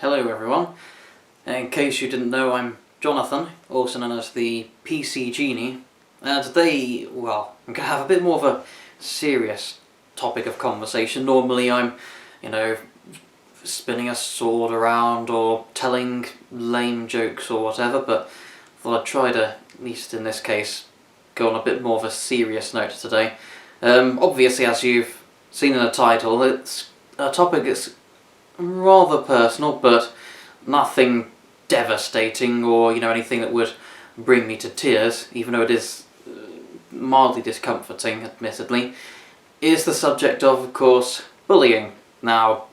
Hello everyone. In case you didn't know, I'm Jonathan, also known as the PC Genie. Today, well, I'm going to have a bit more of a serious topic of conversation. Normally I'm, spinning a sword around or telling lame jokes or whatever, but I thought I'd try to, at least in this case, go on a bit more of a serious note today. Obviously, as you've seen in the title, it's a topic that's rather personal, but nothing devastating or anything that would bring me to tears, even though it is mildly discomforting, admittedly, is the subject of course, bullying. Now,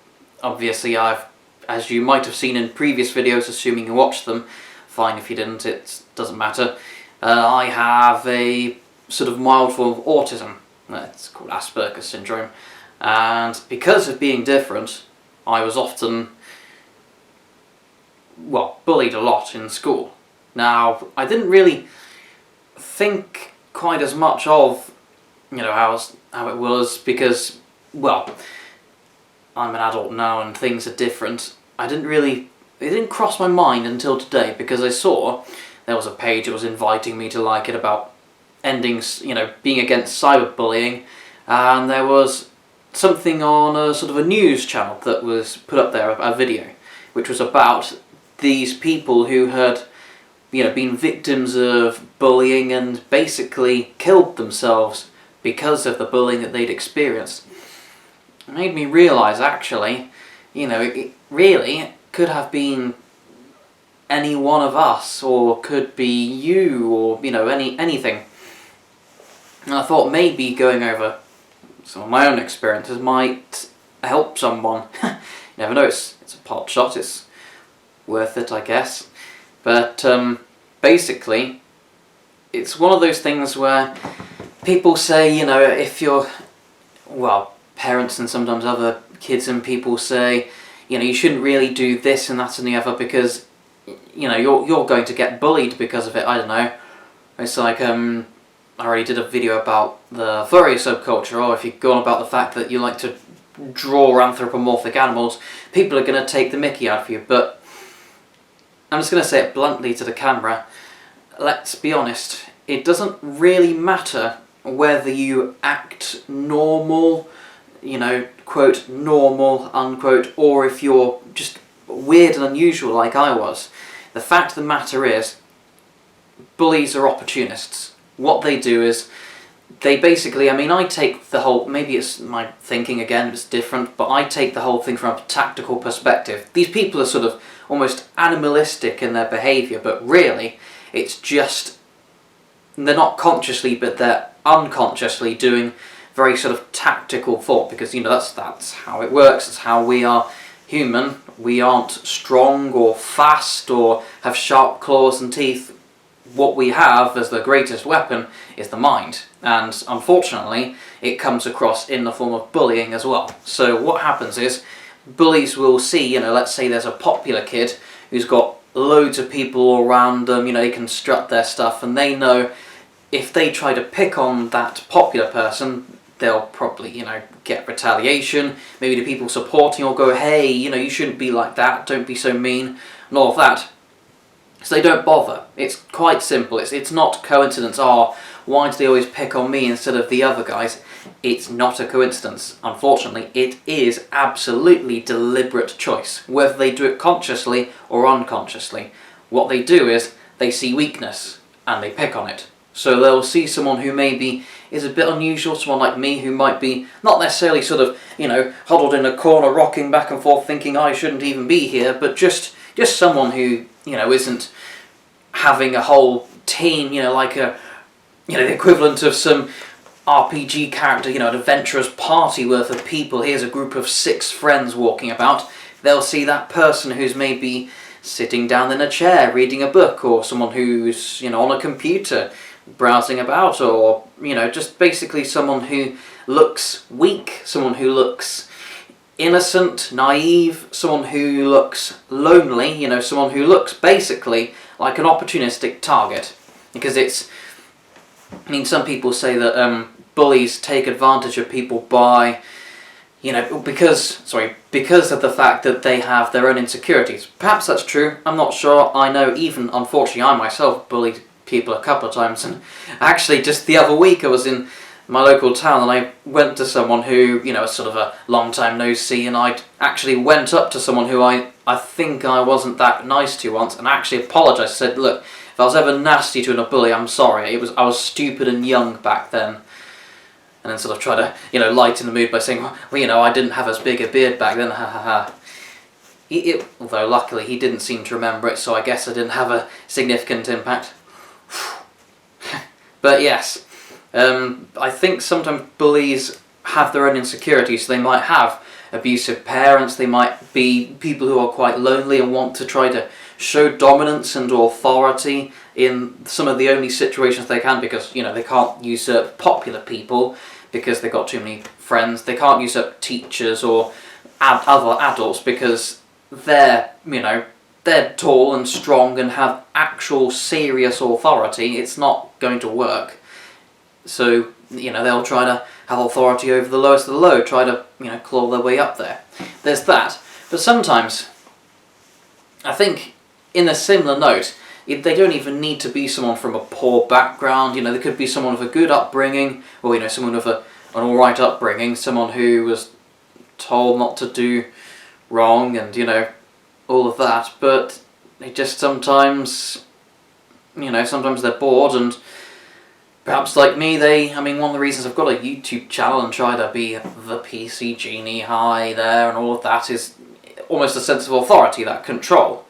obviously as you might have seen in previous videos, assuming you watched them, fine if you didn't, it doesn't matter, I have a sort of mild form of autism. It's called Aspergers syndrome, and because of being different, I was often, bullied a lot in school. Now, I didn't really think quite as much of, how it was because, I'm an adult now and things are different. It didn't cross my mind until today, because I saw there was a page that was inviting me to like it about ending, being against cyberbullying, and there was something on a sort of a news channel that was put up there, a video, which was about these people who had, been victims of bullying and basically killed themselves because of the bullying that they'd experienced. It made me realise, actually, it really could have been any one of us, or could be you, or, anything. And I thought maybe going over some of my own experiences might help someone. You never know, it's a pot shot, it's worth it, I guess. But basically, it's one of those things where people say, if you're, parents and sometimes other kids and people say, you shouldn't really do this and that and the other because, you're going to get bullied because of it. I don't know. It's like, I already did a video about the furry subculture, or if you go on about the fact that you like to draw anthropomorphic animals, people are going to take the mickey out of you. But I'm just going to say it bluntly to the camera, let's be honest, it doesn't really matter whether you act normal, quote, normal, unquote, or if you're just weird and unusual like I was. The fact of the matter is, bullies are opportunists. What they do is, they basically, I take the whole, maybe it's my thinking again, it's different, but I take the whole thing from a tactical perspective. These people are sort of almost animalistic in their behaviour, but really, it's just, they're not consciously, but they're unconsciously doing very sort of tactical thought, because, that's how it works, it's how we are human. We aren't strong or fast or have sharp claws and teeth. What we have as the greatest weapon is the mind, and unfortunately it comes across in the form of bullying as well. So what happens is, bullies will see, let's say there's a popular kid who's got loads of people all around them, they can strut their stuff, and they know if they try to pick on that popular person, they'll probably, get retaliation. Maybe the people supporting will go, hey, you shouldn't be like that, don't be so mean, and all of that. So they don't bother. It's quite simple. It's not coincidence. Why do they always pick on me instead of the other guys? It's not a coincidence. Unfortunately, it is absolutely deliberate choice, whether they do it consciously or unconsciously. What they do is, they see weakness, and they pick on it. So they'll see someone who maybe is a bit unusual, someone like me who might be not necessarily sort of, huddled in a corner rocking back and forth thinking I shouldn't even be here, but just someone who, isn't having a whole team, like the equivalent of some RPG character, an adventurous party worth of people. Here's a group of 6 friends walking about. They'll see that person who's maybe sitting down in a chair reading a book, or someone who's, on a computer browsing about, or, just basically someone who looks weak, someone who looks innocent, naive, someone who looks lonely, someone who looks basically like an opportunistic target. Because some people say that bullies take advantage of people by because of the fact that they have their own insecurities. Perhaps that's true, I'm not sure. I know even, unfortunately, I myself bullied people a couple of times, and actually just the other week I was in my local town and I went to someone who, was sort of a long time no see, and I actually went up to someone who I think I wasn't that nice to once and actually apologised. I said, look, if I was ever nasty to a bully, I'm sorry. I was stupid and young back then. And then sort of try to, lighten the mood by saying, well, I didn't have as big a beard back then, ha ha ha. Although luckily he didn't seem to remember it, so I guess I didn't have a significant impact. But yes, I think sometimes bullies have their own insecurities. They might have abusive parents, they might be people who are quite lonely and want to try to show dominance and authority in some of the only situations they can, because they can't usurp popular people because they've got too many friends. They can't usurp teachers or other adults because they're tall and strong and have actual serious authority. It's not going to work. So they'll try to have authority over the lowest of the low, try to claw their way up there. There's that. But sometimes I think, in a similar note, they don't even need to be someone from a poor background. They could be someone with a good upbringing, or someone with an alright upbringing, someone who was told not to do wrong and all of that, but they just sometimes they're bored, and perhaps like me, one of the reasons I've got a YouTube channel and try to be the PC Genie, hi there, and all of that is almost a sense of authority, that control.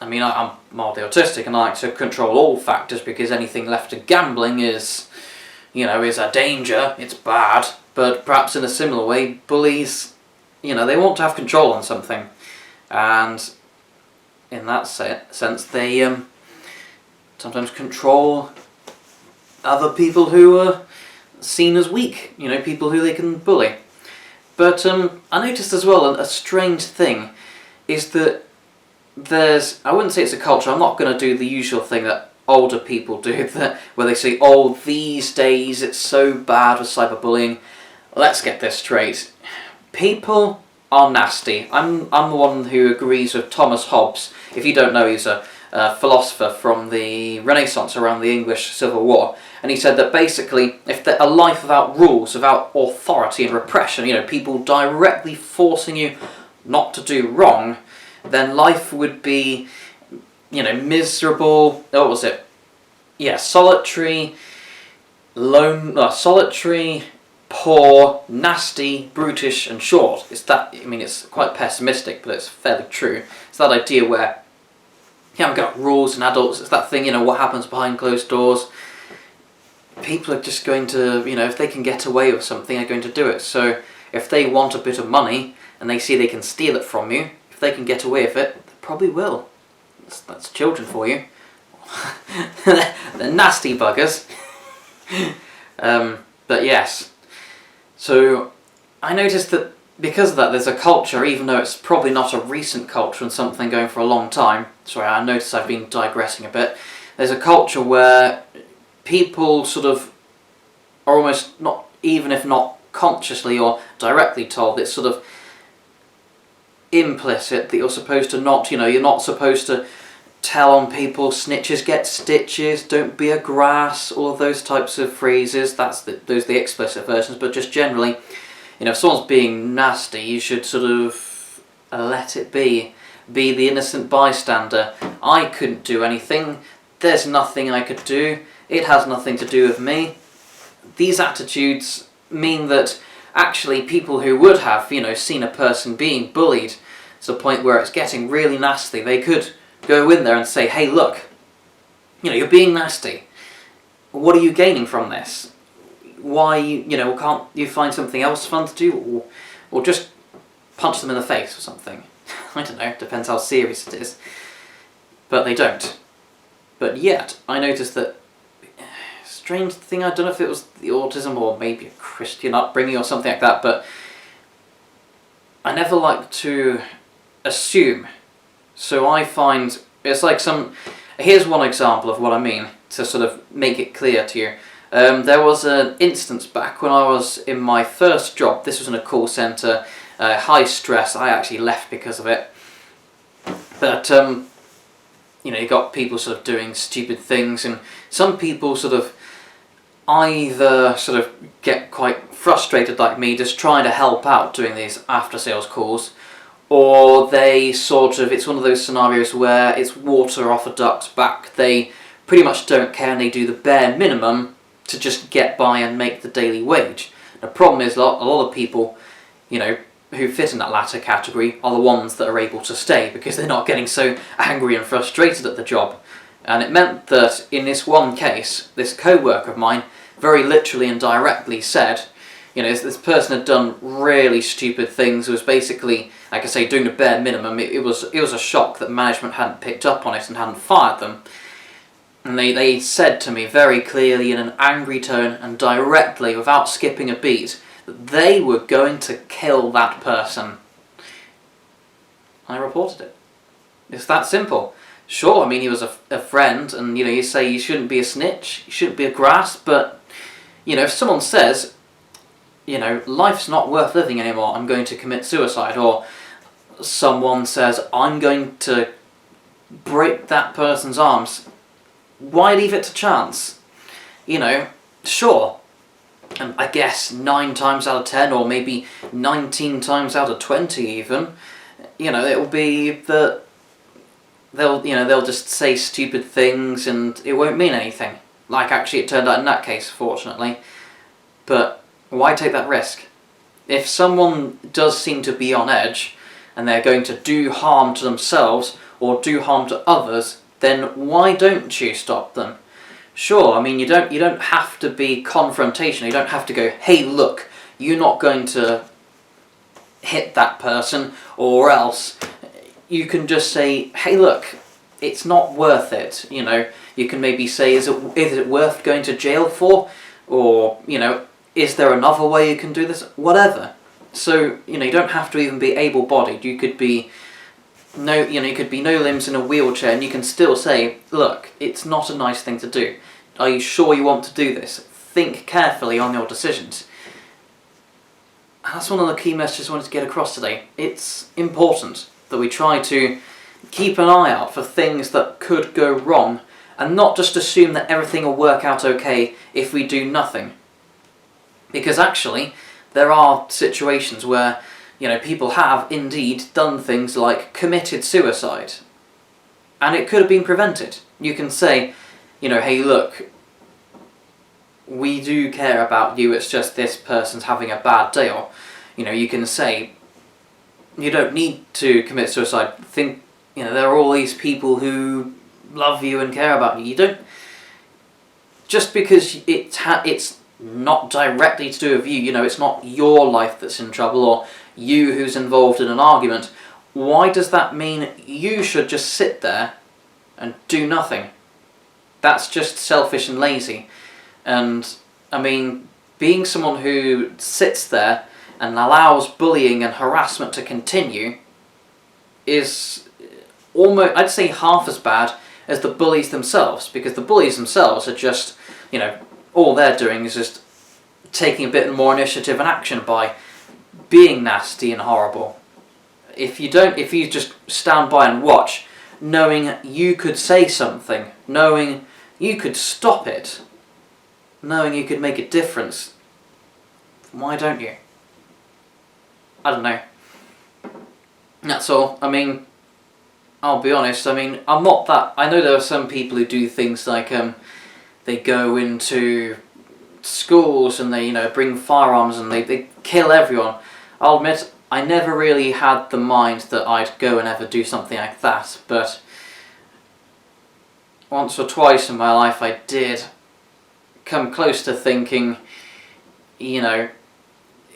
I'm mildly autistic and I like to control all factors because anything left to gambling is a danger, it's bad. But perhaps in a similar way, bullies, they want to have control on something. And in that sense, they sometimes control other people who are seen as weak, people who they can bully. But I noticed as well a strange thing is that I wouldn't say it's a culture, I'm not going to do the usual thing that older people do, where they say, oh, these days it's so bad with cyberbullying. Let's get this straight. People are nasty. I'm the one who agrees with Thomas Hobbes. If you don't know, he's a philosopher from the Renaissance around the English Civil War, and he said that basically, if a life without rules, without authority and repression, people directly forcing you not to do wrong, then life would be, miserable. What was it? Yeah, solitary, poor, nasty, brutish, and short. It's quite pessimistic, but it's fairly true. It's that idea where you haven't got rules and adults. It's that thing, what happens behind closed doors. People are just going to, if they can get away with something, they're going to do it. So if they want a bit of money and they see they can steal it from you, if they can get away with it, they probably will. That's children for you. They're nasty buggers. But yes. So I noticed that because of that, there's a culture, even though it's probably not a recent culture and something going for a long time. Sorry, I noticed I've been digressing a bit. There's a culture where people sort of are almost not, even if not consciously or directly told, it's sort of implicit that you're supposed to not, you're not supposed to tell on people, snitches get stitches, don't be a grass, all of those types of phrases. Those are the explicit versions, but just generally, if someone's being nasty, you should sort of let it be the innocent bystander. I couldn't do anything, there's nothing I could do, it has nothing to do with me. These attitudes mean that actually people who would have, seen a person being bullied to the point where it's getting really nasty, they could go in there and say, hey, look, you're being nasty. What are you gaining from this? Why, can't you find something else fun to do? Or just punch them in the face or something. I don't know, depends how serious it is. But they don't. But yet, I noticed that strange thing, I don't know if it was the autism or maybe a Christian upbringing or something like that, but I never like to assume. So I find it's like here's one example of what I mean, to sort of make it clear to you. There was an instance back when I was in my first job. This was in a call centre, high stress. I actually left because of it. But you got people sort of doing stupid things, and some people sort of either sort of get quite frustrated like me, just trying to help out doing these after sales calls, or they sort of, it's one of those scenarios where it's water off a duck's back. They pretty much don't care and they do the bare minimum to just get by and make the daily wage. The problem is a lot of people, who fit in that latter category are the ones that are able to stay because they're not getting so angry and frustrated at the job. And it meant that in this one case, this co-worker of mine very literally and directly said, this person had done really stupid things. It was basically, like I say, doing the bare minimum. It was a shock that management hadn't picked up on it and hadn't fired them. And they said to me very clearly in an angry tone and directly, without skipping a beat, that they were going to kill that person. I reported it. It's that simple. Sure, he was a friend, and you say you shouldn't be a snitch, you shouldn't be a grass, but if someone says, life's not worth living anymore, I'm going to commit suicide, or someone says, I'm going to break that person's arms, why leave it to chance? Sure. And I guess 9 times out of 10, or maybe 19 times out of 20 even, it will be that they'll just say stupid things and it won't mean anything. Like actually it turned out in that case, fortunately. But why take that risk? If someone does seem to be on edge and they're going to do harm to themselves or do harm to others, then why don't you stop them? Sure, you don't have to be confrontational. You don't have to go, hey look, you're not going to hit that person, or else you can just say, hey look, it's not worth it. You can maybe say, is it worth going to jail for? Or, is there another way you can do this? Whatever. So, you don't have to even be able-bodied. You could be no limbs in a wheelchair, and you can still say, look, it's not a nice thing to do. Are you sure you want to do this? Think carefully on your decisions. And that's one of the key messages I wanted to get across today. It's important that we try to keep an eye out for things that could go wrong, and not just assume that everything will work out okay if we do nothing. Because actually, there are situations where people have indeed done things like committed suicide. And it could have been prevented. You can say, hey look, we do care about you, it's just this person's having a bad day. Or, you can say, you don't need to commit suicide. Think, there are all these people who love you and care about you. You don't, just because it's not directly to do with you, it's not your life that's in trouble, or you who's involved in an argument, why does that mean you should just sit there and do nothing? That's just selfish and lazy. And, being someone who sits there and allows bullying and harassment to continue is almost, I'd say, half as bad as the bullies themselves, because the bullies themselves are just, all they're doing is just taking a bit more initiative and action by being nasty and horrible. If you just stand by and watch, knowing you could say something, knowing you could stop it, knowing you could make a difference, why don't you? I don't know. That's all. I'll be honest, I'm not that... I know there are some people who do things like, they go into schools and they, bring firearms and they kill everyone. I'll admit, I never really had the mind that I'd go and ever do something like that, but once or twice in my life I did come close to thinking,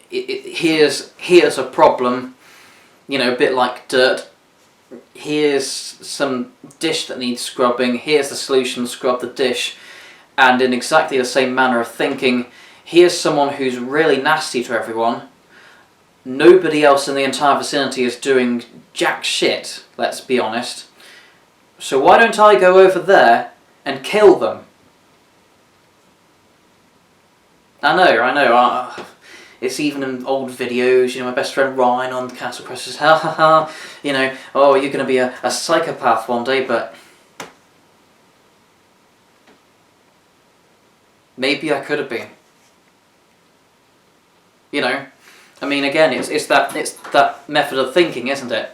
here's a problem, a bit like dirt. Here's some dish that needs scrubbing, here's the solution, scrub the dish. And in exactly the same manner of thinking, here's someone who's really nasty to everyone. Nobody else in the entire vicinity is doing jack shit, let's be honest. So why don't I go over there and kill them? I know. It's even in old videos, my best friend Ryan on Castle Crest says, ha ha ha, oh, you're going to be a psychopath one day, but maybe I could have been. I mean, again, it's that method of thinking, isn't it?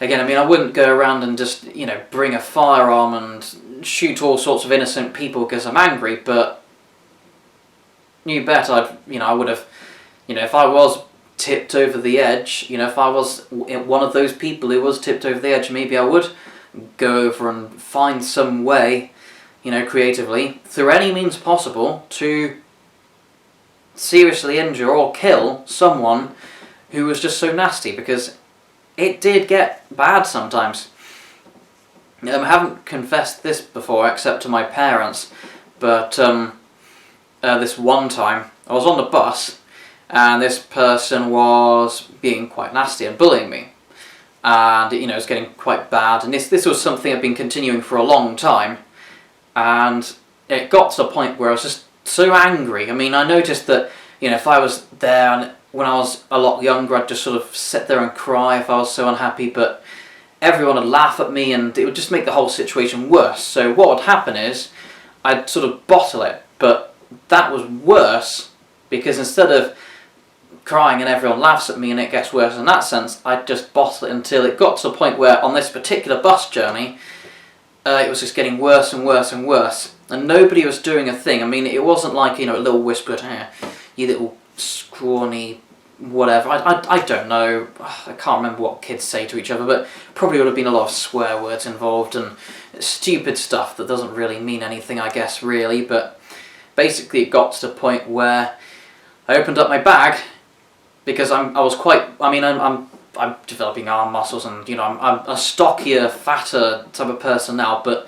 Again, I mean, I wouldn't go around and just, bring a firearm and shoot all sorts of innocent people because I'm angry, but you bet I would have, if I was tipped over the edge, if I was one of those people who was tipped over the edge, maybe I would go over and find some way, creatively, through any means possible, to seriously injure or kill someone who was just so nasty, because it did get bad sometimes. I haven't confessed this before except to my parents, but this one time I was on the bus and this person was being quite nasty and bullying me, and it was getting quite bad, and this was something I'd been continuing for a long time, and it got to the point where I was just so angry. I mean, I noticed that, if I was there, and when I was a lot younger, I'd just sort of sit there and cry if I was so unhappy, but everyone would laugh at me and it would just make the whole situation worse. So what would happen is, I'd sort of bottle it, but that was worse, because instead of crying and everyone laughs at me and it gets worse in that sense, I'd just bottle it until it got to a point where, on this particular bus journey, it was just getting worse and worse and worse, and nobody was doing a thing. I mean, it wasn't like, a little whispered, you little scrawny whatever. I don't know. I can't remember what kids say to each other, but probably would have been a lot of swear words involved and stupid stuff that doesn't really mean anything, I guess, really. But basically it got to the point where I opened up my bag, because I'm developing arm muscles, and I'm a stockier, fatter type of person now, but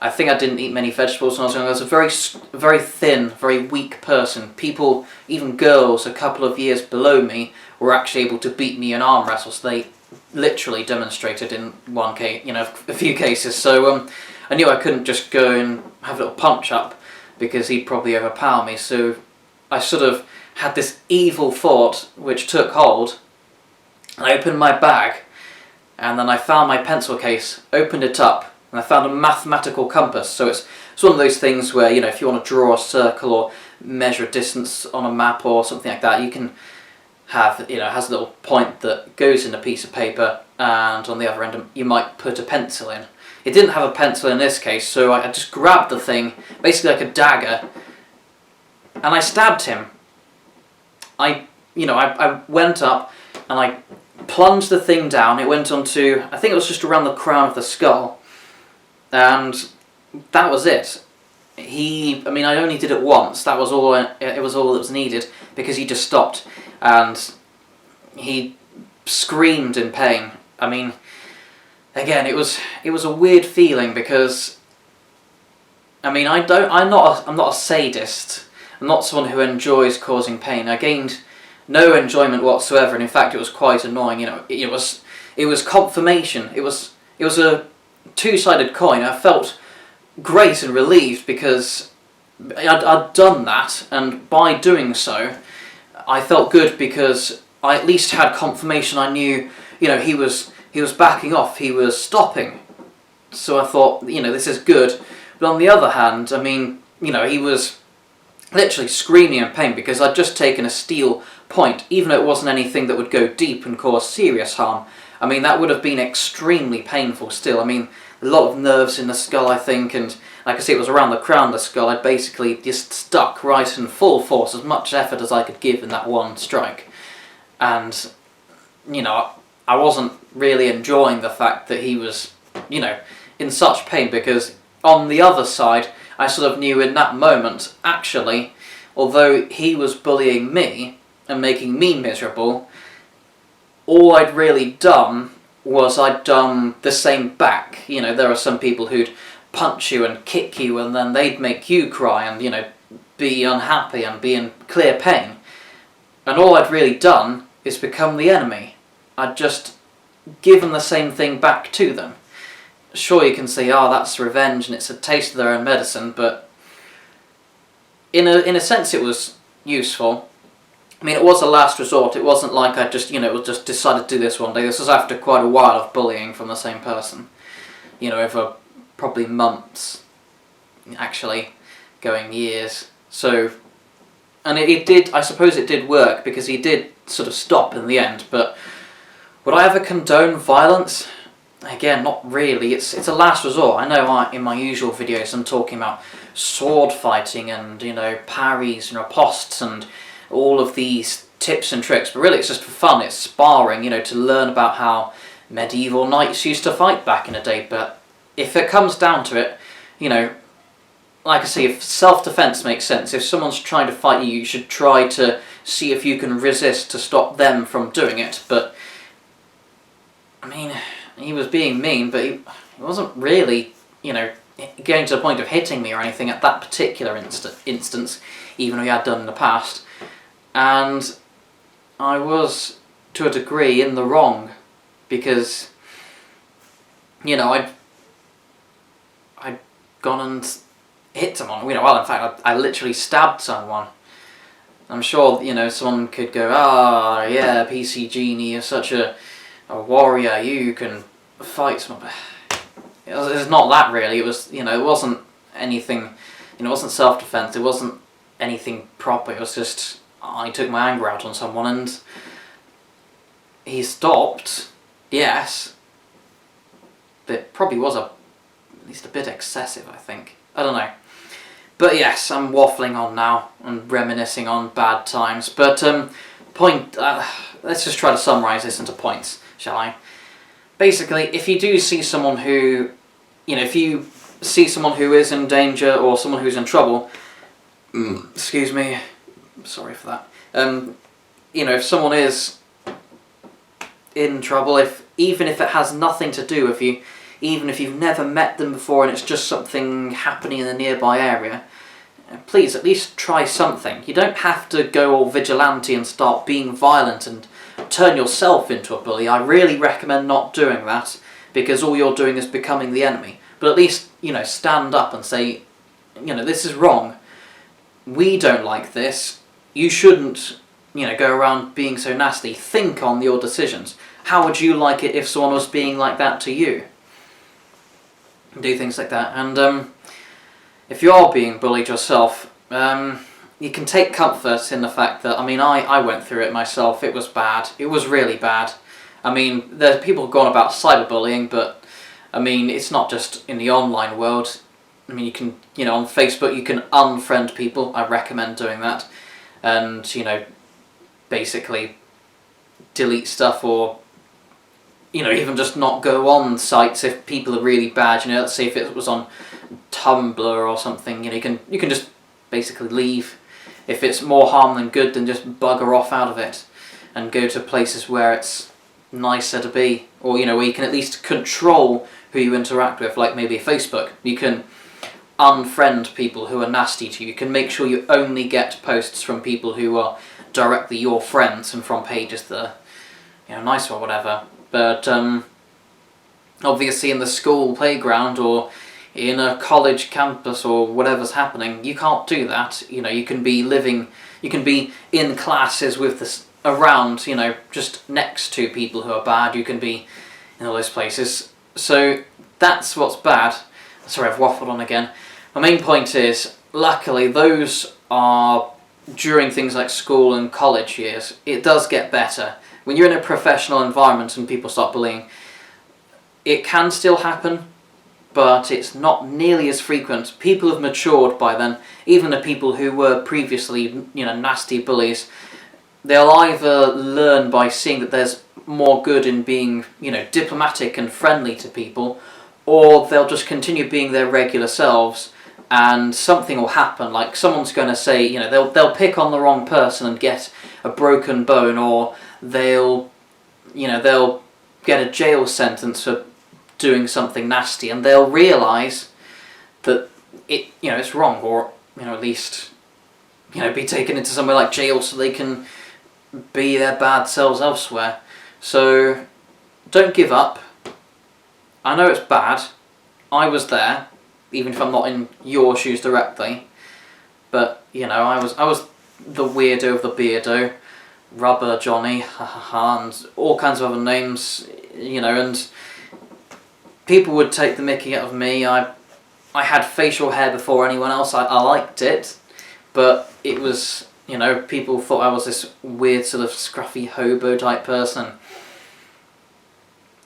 I think I didn't eat many vegetables when I was young. I was a very, very thin, very weak person. People, even girls a couple of years below me, were actually able to beat me in arm wrestles. They literally demonstrated in one case, a few cases. So I knew I couldn't just go and have a little punch up, because he'd probably overpower me. So I sort of had this evil thought which took hold. I opened my bag, and then I found my pencil case, opened it up, and I found a mathematical compass. So it's one of those things where, if you want to draw a circle or measure a distance on a map or something like that, you can have, it has a little point that goes in a piece of paper, and on the other end you might put a pencil in. It didn't have a pencil in this case, so I just grabbed the thing, basically like a dagger, and I stabbed him. I went up and I plunged the thing down. It went onto, I think it was just around the crown of the skull, and that was it. I only did it once. That was all. It was all that was needed, because he just stopped and he screamed in pain. I mean, again, it was a weird feeling, because I'm not a sadist. I'm not someone who enjoys causing pain. I gained no enjoyment whatsoever, and in fact, it was quite annoying. It was confirmation. It was a two-sided coin. I felt great and relieved, because I'd done that, and by doing so, I felt good, because I at least had confirmation. I knew, he was backing off. He was stopping. So I thought, this is good. But on the other hand, he was literally screaming in pain, because I'd just taken a steel point, even though it wasn't anything that would go deep and cause serious harm. That would have been extremely painful still. A lot of nerves in the skull, I think, and like I say, it was around the crown of the skull. I basically just stuck right in full force, as much effort as I could give in that one strike. And, I wasn't really enjoying the fact that he was, in such pain, because on the other side, I sort of knew in that moment, actually, although he was bullying me and making me miserable, all I'd really done was I'd done the same back. There are some people who'd punch you and kick you, and then they'd make you cry and, be unhappy and be in clear pain. And all I'd really done is become the enemy. I'd just given the same thing back to them. Sure, you can say, oh, that's revenge and it's a taste of their own medicine, but in a sense it was useful. I mean, it was a last resort. It wasn't like I just decided to do this one day. This was after quite a while of bullying from the same person. Over probably months, actually, going years. So, and it did, I suppose it did work, because he did sort of stop in the end, but would I ever condone violence? Again, not really. It's a last resort. I know in my usual videos I'm talking about sword fighting and, parries and ripostes and all of these tips and tricks, but really it's just for fun. It's sparring, to learn about how medieval knights used to fight back in the day. But if it comes down to it, like I say, if self-defense makes sense, if someone's trying to fight you, you should try to see if you can resist to stop them from doing it. But, I mean, he was being mean, but he wasn't really, going to the point of hitting me or anything at that particular instance, even though he had done in the past. And I was, to a degree, in the wrong, because, I'd gone and hit someone. Well, in fact, I literally stabbed someone. I'm sure, someone could go, yeah, PC Genie, you're such a warrior, you can fight someone. It's not that, really. It was, it wasn't anything, it wasn't self-defense, it wasn't anything proper. It was just, I took my anger out on someone, and he stopped, yes, but it probably was at least a bit excessive, I think. I don't know. But yes, I'm waffling on now and reminiscing on bad times. But let's just try to summarise this into points, shall I? Basically, if you do see someone who, if you see someone who is in danger or someone who's in trouble, excuse me, sorry for that. If someone is in trouble, even if it has nothing to do with you, even if you've never met them before and it's just something happening in the nearby area, please at least try something. You don't have to go all vigilante and start being violent and turn yourself into a bully. I really recommend not doing that, because all you're doing is becoming the enemy. But at least, stand up and say, this is wrong. We don't like this. You shouldn't, go around being so nasty. Think on your decisions. How would you like it if someone was being like that to you? Do things like that. And if you are being bullied yourself, you can take comfort in the fact that, I went through it myself. It was bad. It was really bad. There's people who've gone about cyberbullying, but, it's not just in the online world. You can, on Facebook you can unfriend people. I recommend doing that. And, basically delete stuff, or even just not go on sites if people are really bad. Let's say if it was on Tumblr or something, you can just basically leave. If it's more harm than good, then just bugger off out of it and go to places where it's nicer to be, or where you can at least control who you interact with, like maybe Facebook. You can unfriend people who are nasty to you. You can make sure you only get posts from people who are directly your friends and from pages that are nice or whatever. But obviously in the school playground or in a college campus or whatever's happening, you can't do that. You can be in classes with this around, just next to people who are bad. You can be in all those places. So that's what's bad. Sorry, I've waffled on again. My main point is, luckily those are during things like school and college years. It does get better. When you're in a professional environment and people start bullying, it can still happen, but it's not nearly as frequent. People have matured by then. Even the people who were previously, nasty bullies, they'll either learn by seeing that there's more good in being, diplomatic and friendly to people, or they'll just continue being their regular selves, and something will happen. Like someone's going to say, they'll pick on the wrong person and get a broken bone, or they'll get a jail sentence for doing something nasty, and they'll realise that it's wrong, or at least be taken into somewhere like jail so they can be their bad selves elsewhere. So don't give up. I know it's bad. I was there, even if I'm not in your shoes directly. But I was the weirdo of the beardo, Rubber Johnny, and all kinds of other names, you know, and people would take the mickey out of me. I had facial hair before anyone else. I liked it, but it was, you know, people thought I was this weird sort of scruffy hobo type person.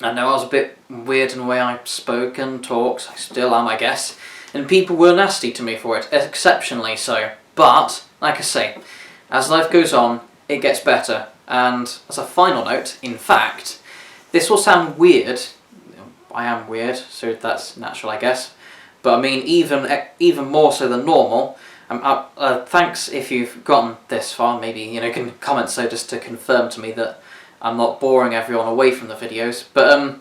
I know I was a bit weird in the way I spoke and talked. I still am, I guess. And people were nasty to me for it, exceptionally so. But, like I say, as life goes on, it gets better. And as a final note, in fact, this will sound weird. I am weird, so that's natural, I guess. But I mean, even more so than normal. Thanks if you've gotten this far. Maybe, you know, you can comment so just to confirm to me that I'm not boring everyone away from the videos. But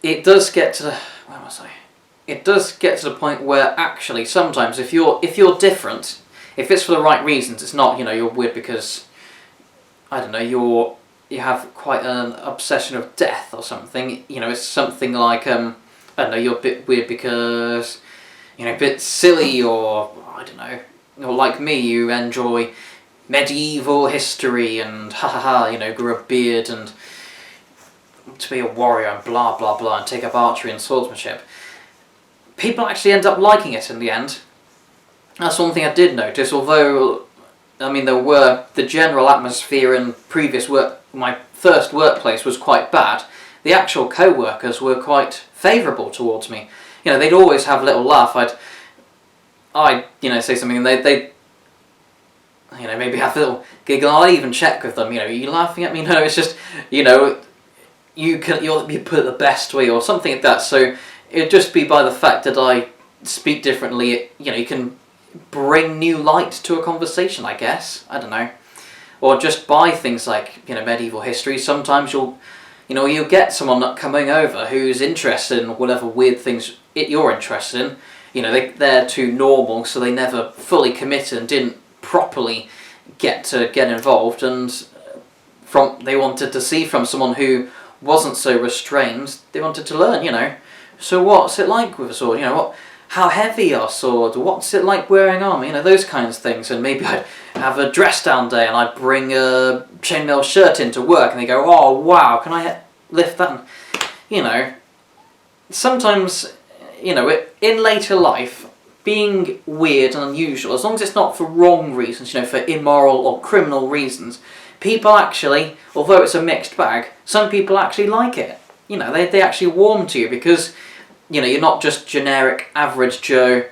it does get to the, where was I? It does get to the point where actually sometimes if you're different, if it's for the right reasons, it's not, you know, you're weird because, I don't know, you have quite an obsession of death or something. You know, it's something like I don't know, you're a bit weird because, you know, a bit silly, or I don't know, or like me, you enjoy medieval history and you know, grow a beard and to be a warrior and blah blah blah and take up archery and swordsmanship. People actually end up liking it in the end. That's one thing I did notice, although, I mean, the general atmosphere in previous work, my first workplace was quite bad. The actual co-workers were quite favourable towards me. You know, they'd always have a little laugh. I'd you know, say something and they'd you know, maybe have a little giggle. I'd even check with them, you know, are you laughing at me? No, it's just, you know, you put it the best way or something like that. So it'd just be by the fact that I speak differently, you know, you can bring new light to a conversation, I guess. I don't know. Or just by things like, you know, medieval history. Sometimes you'll get someone coming over who's interested in whatever weird things you're interested in. You know, they're too normal, so they never fully committed and didn't properly get involved, and they wanted to see from someone who wasn't so restrained. They wanted to learn, you know. So what's it like with a sword? You know, how heavy are swords? What's it like wearing armour? You know, those kinds of things. And maybe I'd have a dress down day and I'd bring a chainmail shirt into work and they go, oh wow, can I lift that? You know, sometimes, you know, in later life, being weird and unusual, as long as it's not for wrong reasons, you know, for immoral or criminal reasons, people actually, although it's a mixed bag, some people actually like it. You know, they actually warm to you because, you know, you're not just generic average Joe,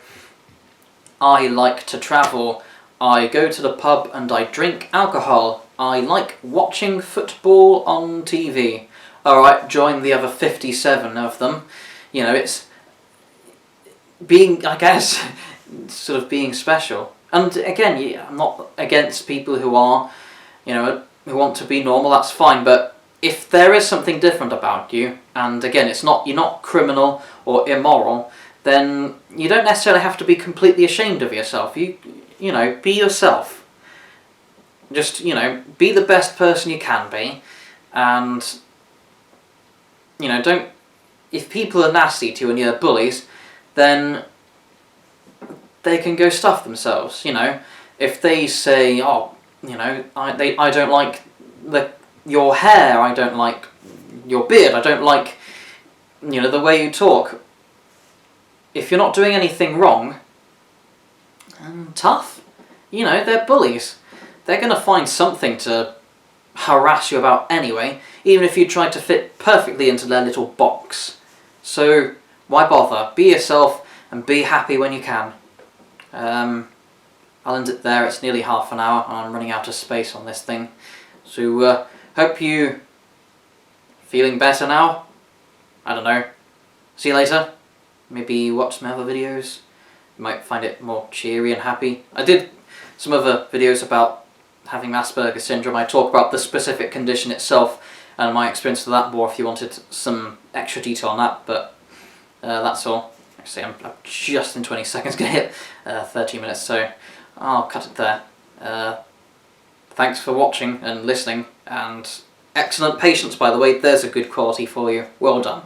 I like to travel, I go to the pub and I drink alcohol, I like watching football on TV. Alright, join the other 57 of them. You know, it's being, I guess, sort of being special. And again, yeah, I'm not against people who are, you know, who want to be normal, that's fine, but if there is something different about you, and again, you're not criminal or immoral, then you don't necessarily have to be completely ashamed of yourself. You know, be yourself. Just, you know, be the best person you can be, and, you know, if people are nasty to you and you're bullies, then they can go stuff themselves, you know. If they say, oh, you know, I don't like your hair, I don't like your beard, I don't like, you know, the way you talk. If you're not doing anything wrong, tough. You know, they're bullies. They're going to find something to harass you about anyway, even if you try to fit perfectly into their little box. So, why bother? Be yourself and be happy when you can. I'll end it there. It's nearly half an hour and I'm running out of space on this thing. So, hope you feeling better now. I don't know. See you later. Maybe watch some other videos. You might find it more cheery and happy. I did some other videos about having Aspergers syndrome. I talk about the specific condition itself and my experience with that more if you wanted some extra detail on that, but that's all. Actually, I'm just in 20 seconds going to hit 30 minutes, so I'll cut it there. Thanks for watching and listening, and excellent patience, by the way. There's a good quality for you. Well done.